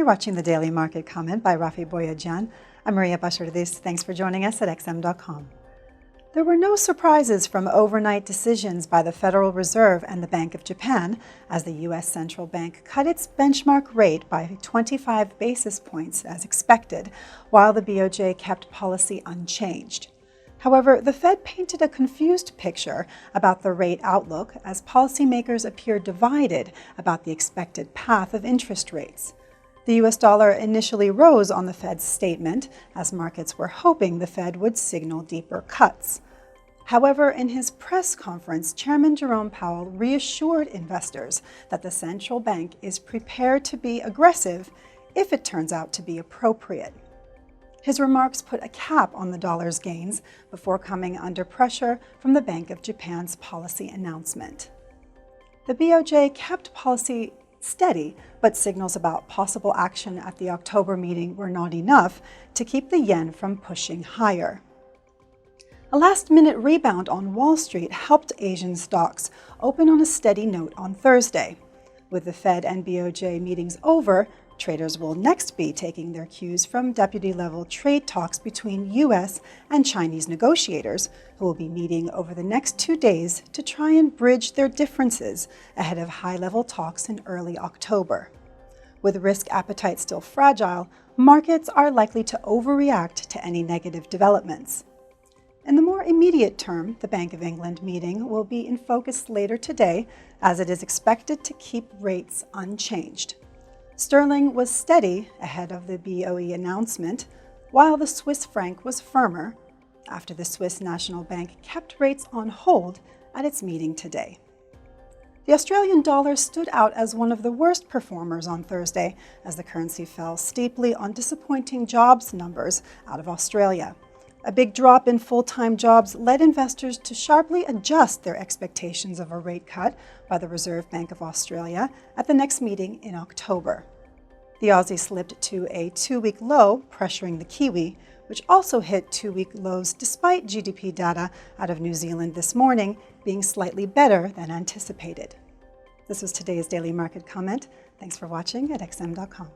watching the Daily Market Comment by Rafi Boyajan. I'm Maria Bashardis. Thanks for joining us at XM.com. There were no surprises from overnight decisions by the Federal Reserve and the Bank of Japan as the U.S. Central Bank cut its benchmark rate by 25 basis points as expected, while the BOJ kept policy unchanged. However, the Fed painted a confused picture about the rate outlook as policymakers appeared divided about the expected path of interest rates. The U.S. dollar initially rose on the Fed's statement, as markets were hoping the Fed would signal deeper cuts. However, in his press conference, Chairman Jerome Powell reassured investors that the central bank is prepared to be aggressive if it turns out to be appropriate. His remarks put a cap on the dollar's gains before coming under pressure from the Bank of Japan's policy announcement. The BOJ kept policy steady, but signals about possible action at the October meeting were not enough to keep the yen from pushing higher. A last-minute rebound on Wall Street helped Asian stocks open on a steady note on Thursday. With the Fed and BOJ meetings over, traders will next be taking their cues from deputy-level trade talks between U.S. and Chinese negotiators, who will be meeting over the next 2 days to try and bridge their differences ahead of high-level talks in early October. With risk appetite still fragile, markets are likely to overreact to any negative developments. In the more immediate term, the Bank of England meeting will be in focus later today, as it is expected to keep rates unchanged. Sterling was steady ahead of the BOE announcement, while the Swiss franc was firmer after the Swiss National Bank kept rates on hold at its meeting today. The Australian dollar stood out as one of the worst performers on Thursday as the currency fell steeply on disappointing jobs numbers out of Australia. A big drop in full-time jobs led investors to sharply adjust their expectations of a rate cut by the Reserve Bank of Australia at the next meeting in October. The Aussie slipped to a 2-week low, pressuring the Kiwi, which also hit 2-week lows despite GDP data out of New Zealand this morning being slightly better than anticipated. This was today's Daily Market Comment. Thanks for watching at XM.com.